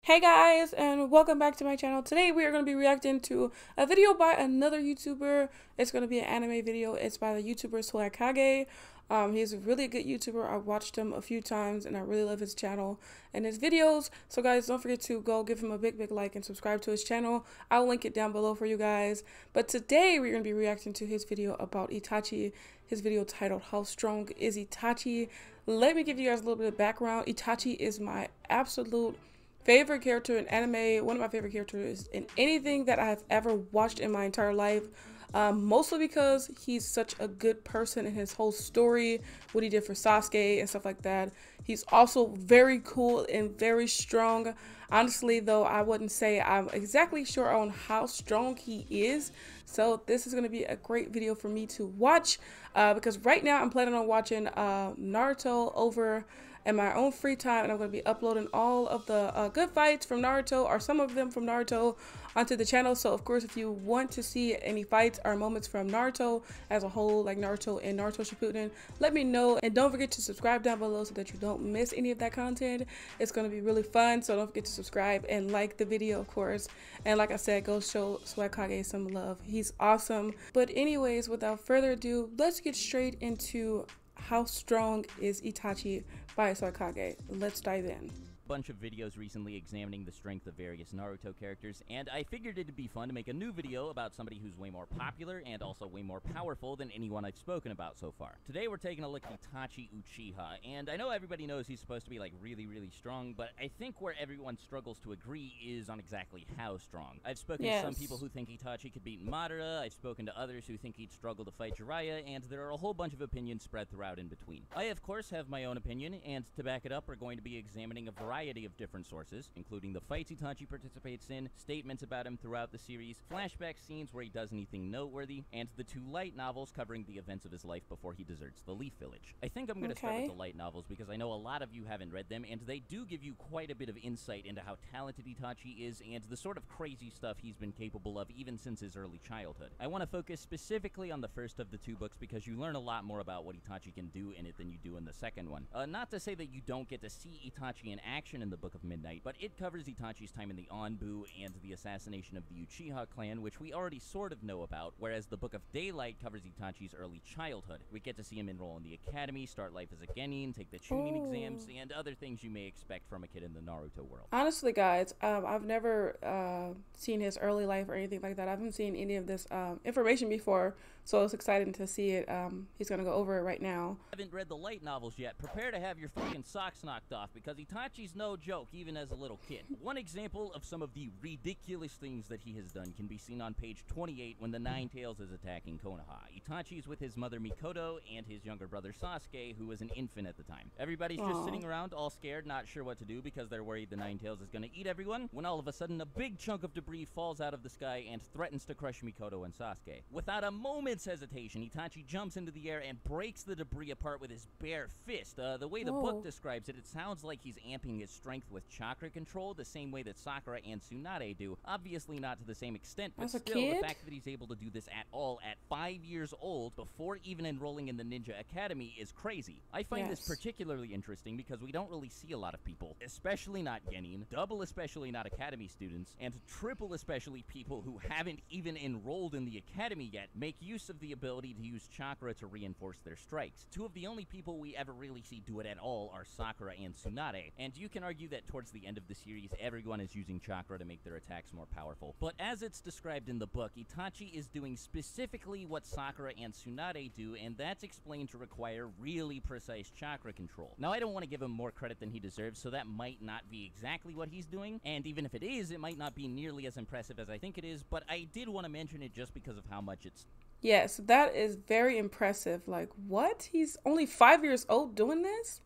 Hey guys, and welcome back to my channel. Today we are going to be reacting to a video by another YouTuber. It's going to be an anime video. It's by the YouTuber Swagkage. He's a really good YouTuber. I've watched him a few times and I really love his channel and his videos. So guys, don't forget to go give him a big like and subscribe to his channel. I'll link it down below for you guys. But today we're going to be reacting to his video about Itachi. His video titled How Strong is Itachi? Let me give you guys a little bit of background. Itachi is my absolute favorite character in anime, one of my favorite characters in anything that I've ever watched in my entire life. Mostly because he's such a good person in his whole story, what he did for Sasuke and stuff like that. He's also very cool and very strong. Honestly, though, I wouldn't say I'm exactly sure on how strong he is. So this is going to be a great video for me to watch because right now I'm planning on watching Naruto over in my own free time, and I'm going to be uploading all of the good fights from Naruto, or some of them from Naruto, onto the channel. So of course, if you want to see any fights or moments from Naruto as a whole, like Naruto and Naruto Shippuden, let me know. And don't forget to subscribe down below so that you don't miss any of that content. It's going to be really fun, so don't forget to subscribe and like the video, of course. And like I said, go show Swagkage some love. He's awesome. But anyways, without further ado, let's get straight into How Strong is Itachi by Swagkage. Let's dive in. Bunch of videos recently examining the strength of various Naruto characters, and I figured it'd be fun to make a new video about somebody who's way more popular and also way more powerful than anyone I've spoken about so far. Today we're taking a look at Itachi Uchiha, and I know everybody knows he's supposed to be like really strong, but I think where everyone struggles to agree is on exactly how strong. I've spoken to some people who think Itachi could beat Madara, I've spoken to others who think he'd struggle to fight Jiraiya, and there are a whole bunch of opinions spread throughout in between. I of course have my own opinion, and to back it up we're going to be examining a variety of different sources, including the fights Itachi participates in, statements about him throughout the series, flashback scenes where he does anything noteworthy, and the two light novels covering the events of his life before he deserts the Leaf Village. I think I'm going to start with the light novels because I know a lot of you haven't read them, and they do give you quite a bit of insight into how talented Itachi is and the sort of crazy stuff he's been capable of even since his early childhood. I want to focus specifically on the first of the two books because you learn a lot more about what Itachi can do in it than you do in the second one. Not to say that you don't get to see Itachi in action in the Book of Midnight, but it covers Itachi's time in the Anbu and the assassination of the Uchiha clan, which we already sort of know about, whereas the Book of Daylight covers Itachi's early childhood. We get to see him enroll in the academy, start life as a genin, take the Chunin exams, and other things you may expect from a kid in the Naruto world. Honestly, guys, I've never seen his early life or anything like that. I haven't seen any of this information before, so it's exciting to see it. He's gonna go over it right now. Haven't read the light novels yet. Prepare to have your fucking socks knocked off because Itachi's no joke, even as a little kid. One example of some of the ridiculous things that he has done can be seen on page 28 when the Nine Tails is attacking Konoha. Itachi is with his mother Mikoto and his younger brother Sasuke, who was an infant at the time. Everybody's just sitting around all scared, not sure what to do because they're worried the Nine Tails is gonna eat everyone, when all of a sudden a big chunk of debris falls out of the sky and threatens to crush Mikoto and Sasuke. Without a moment's hesitation, Itachi jumps into the air and breaks the debris apart with his bare fist. The way the book describes it, it sounds like he's amping his strength with chakra control, the same way that Sakura and Tsunade do. Obviously not to the same extent, but still, the fact that he's able to do this at all at 5 years old, before even enrolling in the Ninja Academy, is crazy. I find this particularly interesting because we don't really see a lot of people, especially not genin, double especially not academy students, and triple especially people who haven't even enrolled in the academy yet, make use of the ability to use chakra to reinforce their strikes. Two of the only people we ever really see do it at all are Sakura and Tsunade, and you can argue that towards the end of the series, everyone is using chakra to make their attacks more powerful. But as it's described in the book, Itachi is doing specifically what Sakura and Tsunade do, and that's explained to require really precise chakra control. Now, I don't want to give him more credit than he deserves, so that might not be exactly what he's doing, and even if it is, it might not be nearly as impressive as I think it is, but I did want to mention it just because of how much it's... Yes, that is very impressive. Like, what? He's only 5 years old doing this?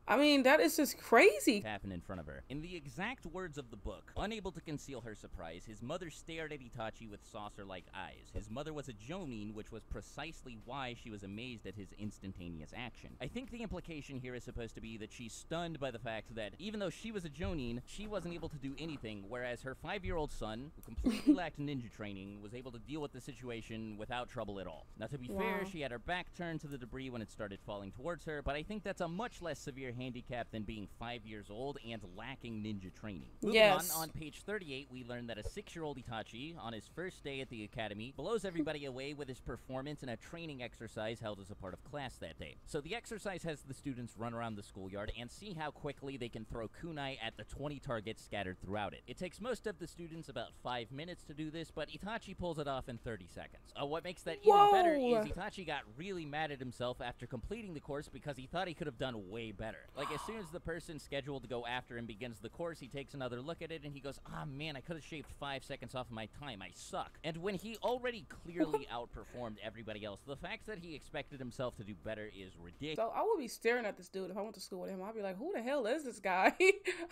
I mean, that is just crazy. Happened in front of her. In the exact words of the book, unable to conceal her surprise, his mother stared at Itachi with saucer-like eyes. His mother was a jonin, which was precisely why she was amazed at his instantaneous action. I think the implication here is supposed to be that she's stunned by the fact that even though she was a jonin, she wasn't able to do anything, whereas her 5-year-old son, who completely lacked ninja training, was able to deal with the situation without trouble at all. Now, to be fair, she had her back turned to the debris when it started falling towards her, but I think that's a much less severe handicap than being 5 years old and lacking ninja training. Moving Yes. on page 38, we learn that a 6-year-old Itachi, on his first day at the academy, blows everybody away with his performance in a training exercise held as a part of class that day. So the exercise has the students run around the schoolyard and see how quickly they can throw kunai at the 20 targets scattered throughout it. It takes most of the students about 5 minutes to do this, but Itachi pulls it off in 30 seconds. What makes that even better is Itachi got really mad at himself after completing the course because he thought he could have done way better. Like, as soon as the person scheduled to go after him begins the course, he takes another look at it and he goes, ah man, I could have shaved 5 seconds off of my time, I suck. And when he already clearly outperformed everybody else, the fact that he expected himself to do better is ridiculous. So I would be staring at this dude if I went to school with him. I'd be like, who the hell is this guy?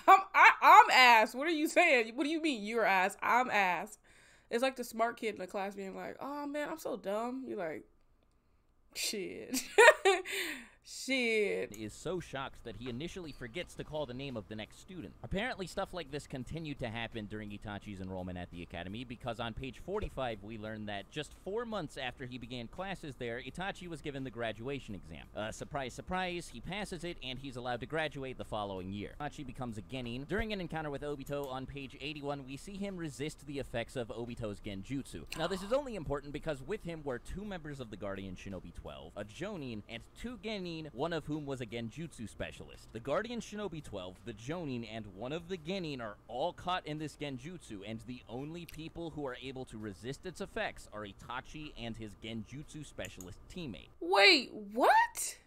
I'm ass. What are you saying? What do you mean you're ass? I'm ass. It's like the smart kid in the class being like, oh man, I'm so dumb. You're like, shit. Shit. Is so shocked that he initially forgets to call the name of the next student. Apparently stuff like this continued to happen during Itachi's enrollment at the academy, because on page 45 we learn that just 4 months after he began classes there, Itachi was given the graduation exam. Surprise, surprise, he passes it and he's allowed to graduate the following year. Itachi becomes a genin. During an encounter with Obito on page 81, we see him resist the effects of Obito's genjutsu. Now this is only important because with him were 2 members of the Guardian Shinobi 12, a Jonin, and 2 genin, one of whom was a genjutsu specialist. The Guardian Shinobi 12, the Jonin, and one of the genin are all caught in this genjutsu, and the only people who are able to resist its effects are Itachi and his genjutsu specialist teammate. Wait, what?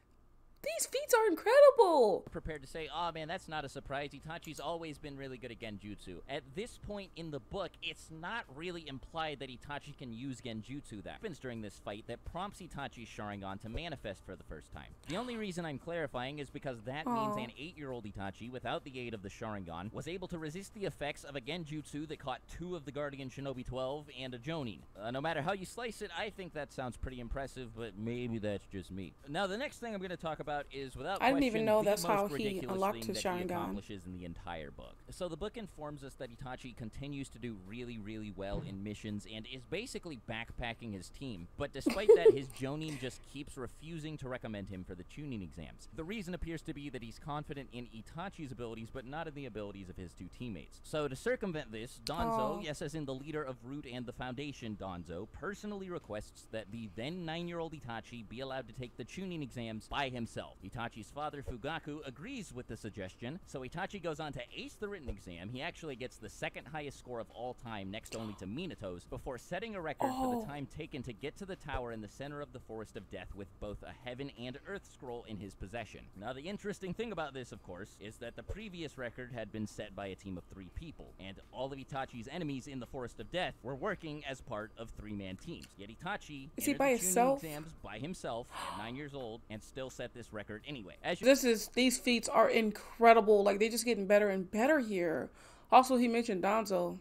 These feats are incredible. Prepared to say, oh man, that's not a surprise. Itachi's always been really good at genjutsu. At this point in the book, it's not really implied that Itachi can use genjutsu. That happens during this fight that prompts Itachi's Sharingan to manifest for the first time. The only reason I'm clarifying is because that means an 8-year-old Itachi, without the aid of the Sharingan, was able to resist the effects of a genjutsu that caught 2 of the Guardian Shinobi 12 and a Jonin. No matter how you slice it, I think that sounds pretty impressive, but maybe that's just me. Now, the next thing I'm going to talk about is, without question, I didn't even know the that's most how he ridiculous unlocked thing his that he Sharingan. accomplishes in the entire book. So the book informs us that Itachi continues to do really, really well in missions and is basically backpacking his team. But despite that, his Jonin just keeps refusing to recommend him for the tuning exams. The reason appears to be that he's confident in Itachi's abilities, but not in the abilities of his 2 teammates. So to circumvent this, Danzo, yes, as in the leader of Root and the Foundation Danzo, personally requests that the then 9-year-old Itachi be allowed to take the tuning exams by himself. Itachi's father, Fugaku, agrees with the suggestion, so Itachi goes on to ace the written exam. He actually gets the 2nd highest score of all time, next only to Minato's, before setting a record for the time taken to get to the tower in the center of the Forest of Death with both a Heaven and Earth scroll in his possession. Now, the interesting thing about this, of course, is that the previous record had been set by a team of 3 people, and all of Itachi's enemies in the Forest of Death were working as part of 3-man teams. Yet Itachi Is he entered by the tuning himself? exams by himself at 9 years old and still set this record anyway. As you These feats are incredible. Like, they just getting better and better here. Also, he mentioned Danzo.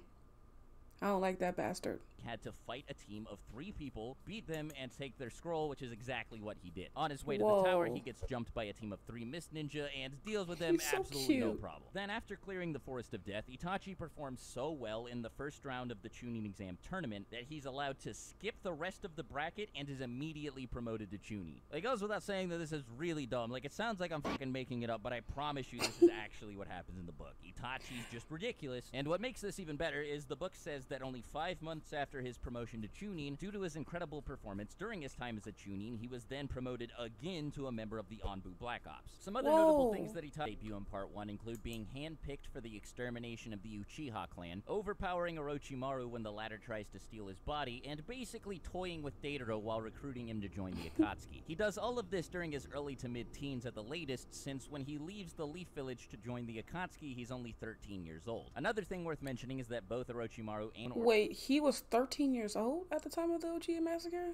I don't like that bastard. had to fight a team of 3 people, beat them, and take their scroll, which is exactly what he did. On his way to the tower, he gets jumped by a team of 3 Mist Ninja and deals with them absolutely no problem. Then, after clearing the Forest of Death, Itachi performs so well in the first round of the Chunin exam tournament that he's allowed to skip the rest of the bracket and is immediately promoted to Chunin. It goes without saying that this is really dumb. Like, it sounds like I'm fucking making it up, but I promise you this is actually what happens in the book. Itachi's just ridiculous, and what makes this even better is the book says that only 5 months after his promotion to Chunin, due to his incredible performance during his time as a Chunin, he was then promoted again to a member of the Anbu Black Ops. Some other notable things that Itachi debut in Part 1 include being handpicked for the extermination of the Uchiha clan, overpowering Orochimaru when the latter tries to steal his body, and basically toying with Deidara while recruiting him to join the Akatsuki. He does all of this during his early to mid-teens at the latest, since when he leaves the Leaf Village to join the Akatsuki, he's only 13 years old. Another thing worth mentioning is that both Orochimaru and Wait, he was 13 years old at the time of the Uchiha massacre?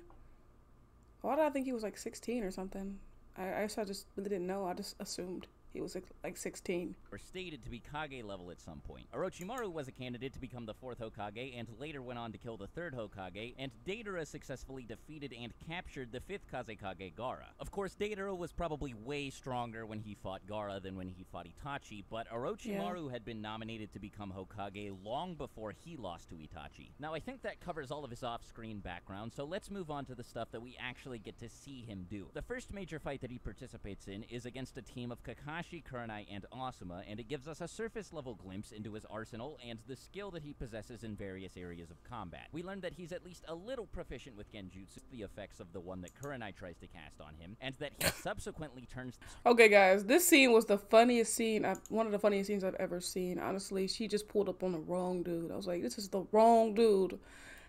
Why did I think he was like 16 or something? I guess I just really didn't know. I just assumed he was like 16. Or stated to be Kage level at some point. Orochimaru was a candidate to become the 4th Hokage and later went on to kill the 3rd Hokage, and Deidara successfully defeated and captured the 5th Kazekage Gaara. Of course, Deidara was probably way stronger when he fought Gaara than when he fought Itachi, but Orochimaru had been nominated to become Hokage long before he lost to Itachi. Now, I think that covers all of his off-screen background, so let's move on to the stuff that we actually get to see him do. The first major fight that he participates in is against a team of Kakashi Kakashi, Kurenai, and Asuma, and it gives us a surface-level glimpse into his arsenal and the skill that he possesses in various areas of combat. We learn that he's at least a little proficient with genjutsu, the effects of the one that Kurenai tries to cast on him, and that he subsequently turns... Okay, guys, this scene was the funniest scene, one of the funniest scenes I've ever seen. Honestly, she just pulled up on the wrong dude. I was like, this is the wrong dude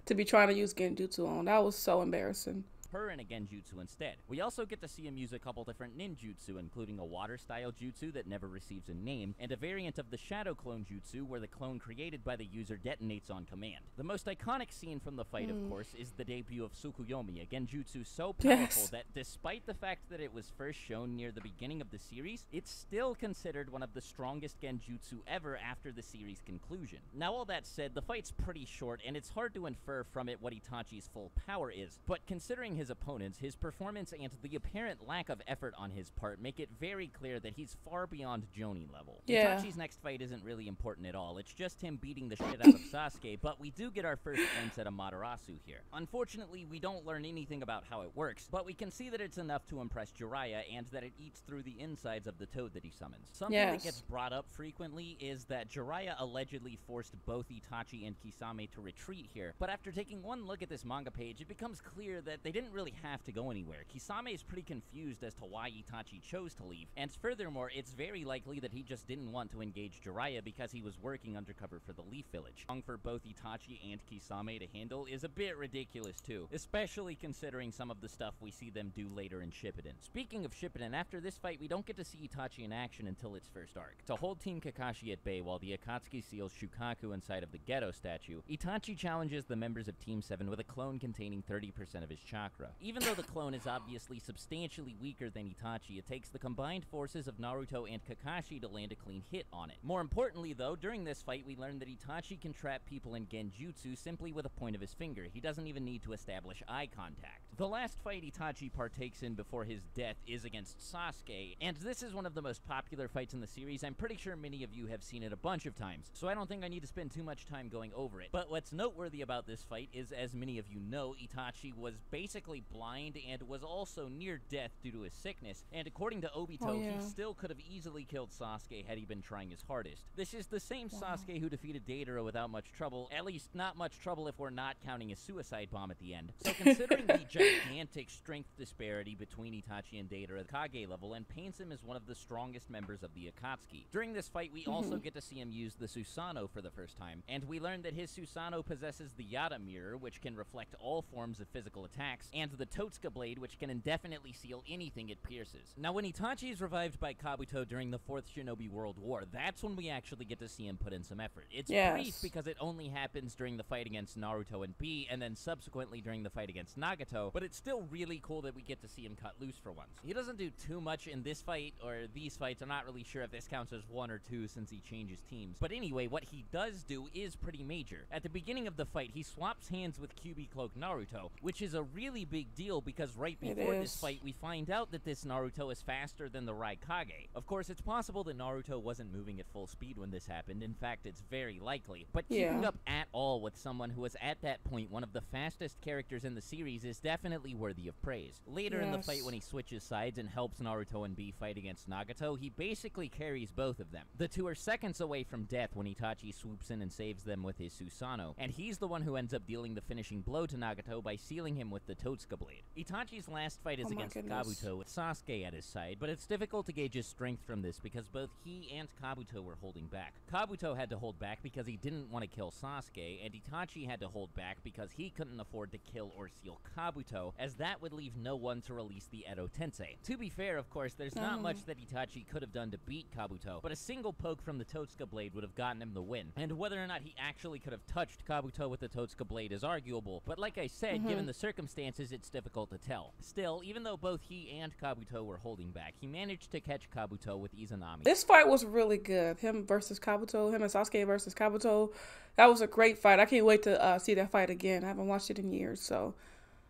to be trying to use genjutsu on. That was so embarrassing. Her in a genjutsu instead. We also get to see him use a couple different ninjutsu, including a water-style jutsu that never receives a name, and a variant of the shadow clone jutsu where the clone created by the user detonates on command. The most iconic scene from the fight, of course, is the debut of Tsukuyomi, a genjutsu so powerful that despite the fact that it was first shown near the beginning of the series, it's still considered one of the strongest genjutsu ever after the series' conclusion. Now, all that said, the fight's pretty short, and it's hard to infer from it what Itachi's full power is, but considering his opponents, his performance, and the apparent lack of effort on his part make it very clear that he's far beyond Jonin level. Yeah. Itachi's next fight isn't really important at all. It's just him beating the shit out of Sasuke, but we do get our first glimpse at Amaterasu here. Unfortunately, we don't learn anything about how it works, but we can see that it's enough to impress Jiraiya and that it eats through the insides of the toad that he summons. Something that gets brought up frequently is that Jiraiya allegedly forced both Itachi and Kisame to retreat here, but after taking one look at this manga page, it becomes clear that they didn't really have to go anywhere. Kisame is pretty confused as to why Itachi chose to leave, and furthermore, it's very likely that he just didn't want to engage Jiraiya because he was working undercover for the Leaf Village. For both Itachi and Kisame to handle is a bit ridiculous too, especially considering some of the stuff we see them do later in Shippuden. Speaking of Shippuden, after this fight, we don't get to see Itachi in action until its first arc. To hold Team Kakashi at bay while the Akatsuki seals Shukaku inside of the Ghetto statue, Itachi challenges the members of Team 7 with a clone containing 30% of his chakra. Even though the clone is obviously substantially weaker than Itachi, it takes the combined forces of Naruto and Kakashi to land a clean hit on it. More importantly though, during this fight we learn that Itachi can trap people in genjutsu simply with a point of his finger. He doesn't even need to establish eye contact. The last fight Itachi partakes in before his death is against Sasuke, and this is one of the most popular fights in the series. I'm pretty sure many of you have seen it a bunch of times, so I don't think I need to spend too much time going over it. But what's noteworthy about this fight is, as many of you know, Itachi was basically blind and was also near death due to his sickness, and according to Obito, he still could have easily killed Sasuke had he been trying his hardest. This is the same Sasuke who defeated Deidara without much trouble, at least not much trouble if we're not counting his suicide bomb at the end. So considering the gigantic strength disparity between Itachi and Deidara at Kage level, and paints him as one of the strongest members of the Akatsuki. During this fight, we also get to see him use the Susanoo for the first time, and we learn that his Susanoo possesses the Yata mirror, which can reflect all forms of physical attacks, and the Totsuka blade, which can indefinitely seal anything it pierces. Now, when Itachi is revived by Kabuto during the 4th Shinobi World War, that's when we actually get to see him put in some effort. It's brief because it only happens during the fight against Naruto and Bee, and then subsequently during the fight against Nagato, but it's still really cool that we get to see him cut loose for once. He doesn't do too much in this fight, or these fights. I'm not really sure if this counts as 1 or 2 since he changes teams. But anyway, what he does do is pretty major. At the beginning of the fight, he swaps hands with QB Cloak Naruto, which is a really big deal because right before this fight, we find out that this Naruto is faster than the Raikage. Of course, it's possible that Naruto wasn't moving at full speed when this happened. In fact, it's very likely. But keeping up at all with someone who was at that point one of the fastest characters in the series is definitely worthy of praise. Later in the fight, when he switches sides and helps Naruto and Bee fight against Nagato, he basically carries both of them. The two are seconds away from death when Itachi swoops in and saves them with his Susanoo, and he's the one who ends up dealing the finishing blow to Nagato by sealing him with the Totsuka blade. Itachi's last fight is against Kabuto with Sasuke at his side, but it's difficult to gauge his strength from this because both he and Kabuto were holding back. Kabuto had to hold back because he didn't want to kill Sasuke, and Itachi had to hold back because he couldn't afford to kill or seal Kabuto, as that would leave no one to release the Edo Tensei. To be fair, of course, there's not much that Itachi could have done to beat Kabuto, but a single poke from the Totsuka blade would have gotten him the win, and whether or not he actually could have touched Kabuto with the Totsuka blade is arguable, but like I said, given the circumstances, it's difficult to tell. Still, even though both he and Kabuto were holding back, he managed to catch Kabuto with Izanami. This fight was really good. Him versus Kabuto, him and Sasuke versus Kabuto. That was a great fight. I can't wait to see that fight again. I haven't watched it in years, so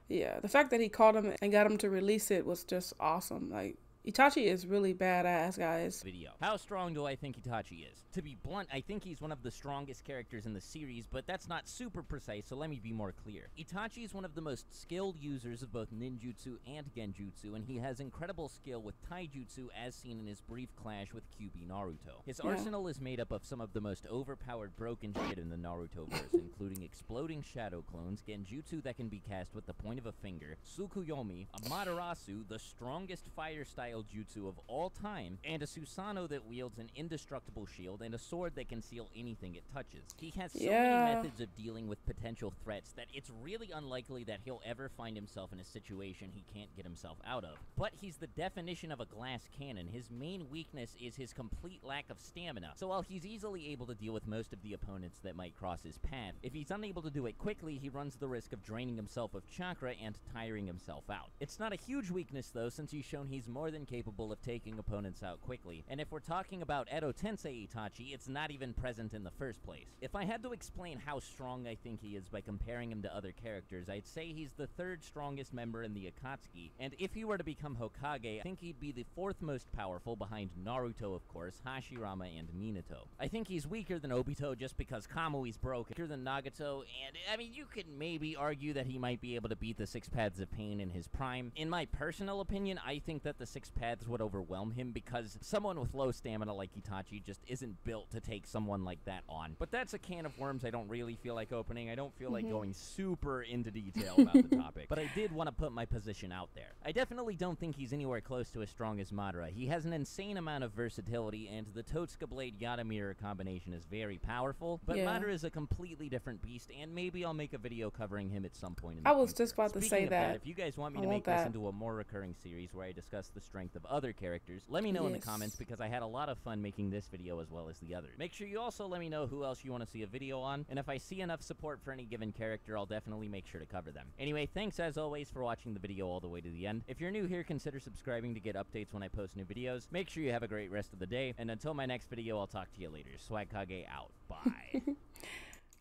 yeah. The fact that he caught him and got him to release it was just awesome. Like, Itachi is really badass, guys. Video. How strong do I think Itachi is? To be blunt, I think he's one of the strongest characters in the series, but that's not super precise, so let me be more clear. Itachi is one of the most skilled users of both ninjutsu and genjutsu, and he has incredible skill with taijutsu as seen in his brief clash with QB Naruto. His arsenal is made up of some of the most overpowered broken shit in the Naruto-verse, including exploding shadow clones, genjutsu that can be cast with the point of a finger, Tsukuyomi, a Amaterasu, the strongest fire-style jutsu of all time, and a Susanoo that wields an indestructible shield and a sword that can seal anything it touches. He has so many methods of dealing with potential threats that it's really unlikely that he'll ever find himself in a situation he can't get himself out of. But he's the definition of a glass cannon. His main weakness is his complete lack of stamina. So while he's easily able to deal with most of the opponents that might cross his path, if he's unable to do it quickly, he runs the risk of draining himself of chakra and tiring himself out. It's not a huge weakness though, since he's shown he's more than capable of taking opponents out quickly, and if we're talking about Edo Tensei Itachi, it's not even present in the first place. If I had to explain how strong I think he is by comparing him to other characters, I'd say he's the third strongest member in the Akatsuki, and if he were to become Hokage, I think he'd be the fourth most powerful behind Naruto, of course, Hashirama, and Minato. I think he's weaker than Obito just because Kamui's broken, weaker than Nagato, and I mean, you could maybe argue that he might be able to beat the Six Paths of Pain in his prime. In my personal opinion, I think that the Six Paths would overwhelm him because someone with low stamina like Itachi just isn't built to take someone like that on. But that's a can of worms I don't really feel like opening. I don't feel like going super into detail about the topic, but I did want to put my position out there. I definitely don't think he's anywhere close to as strong as Madara. He has an insane amount of versatility, and the Totsuka Blade Yata Mirror combination is very powerful, but Madara is a completely different beast, and maybe I'll make a video covering him at some point in the future. I was just about to say that. If you guys want me to make this into a more recurring series where I discuss the strength of other characters, let me know in the comments, because I had a lot of fun making this video as well as the others. Make sure you also let me know who else you want to see a video on, and if I see enough support for any given character, I'll definitely make sure to cover them. Anyway, thanks as always for watching the video all the way to the end. If you're new here, consider subscribing to get updates when I post new videos. Make sure you have a great rest of the day, and until my next video, I'll talk to you later. Swagkage out. Bye.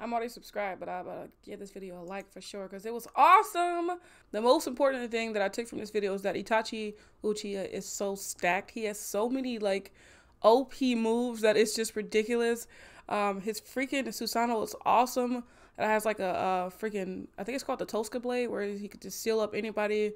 I'm already subscribed, but I'm about to give this video a like for sure because it was awesome. The most important thing that I took from this video is that Itachi Uchiha is so stacked. He has so many like OP moves that it's just ridiculous. His freaking Susanoo is awesome. It has like a freaking, I think it's called the Totsuka Blade, where he could just seal up anybody.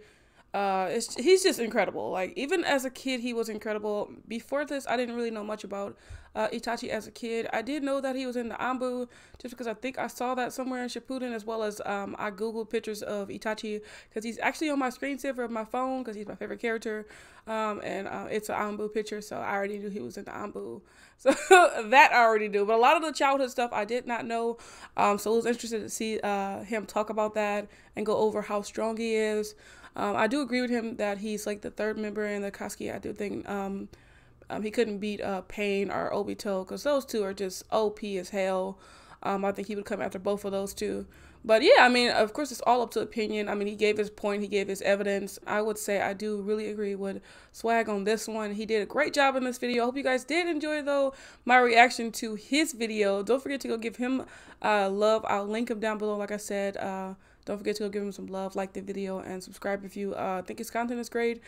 He's just incredible. Like, even as a kid, he was incredible. Before this, I didn't really know much about Itachi as a kid. I did know that he was in the Anbu just because I think I saw that somewhere in Shippuden, as well as I googled pictures of Itachi because he's actually on my screensaver of my phone because he's my favorite character, and it's an Anbu picture, so I already knew he was in the Anbu. So that I already knew, but a lot of the childhood stuff I did not know, so I was interested to see him talk about that and go over how strong he is. I do agree with him that he's like the third member in the Akatsuki. I do think he couldn't beat Pain or Obito because those two are just OP as hell. I think he would come after both of those two. But yeah, I mean, of course, it's all up to opinion. I mean, he gave his point. He gave his evidence. I would say I do really agree with Swag on this one. He did a great job in this video. I hope you guys did enjoy, though, my reaction to his video. Don't forget to go give him love. I'll link him down below, like I said. Don't forget to go give him some love, like the video, and subscribe if you think his content is great.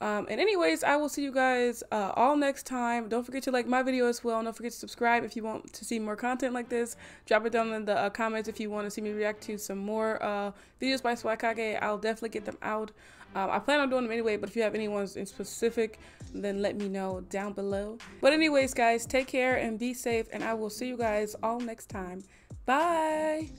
And anyways, I will see you guys all next time. Don't forget to like my video as well. Don't forget to subscribe if you want to see more content like this. Drop it down in the comments if you want to see me react to some more videos by Swagkage. I'll definitely get them out. I plan on doing them anyway, but if you have any ones in specific, then let me know down below. But anyways, guys, take care and be safe, and I will see you guys all next time. Bye!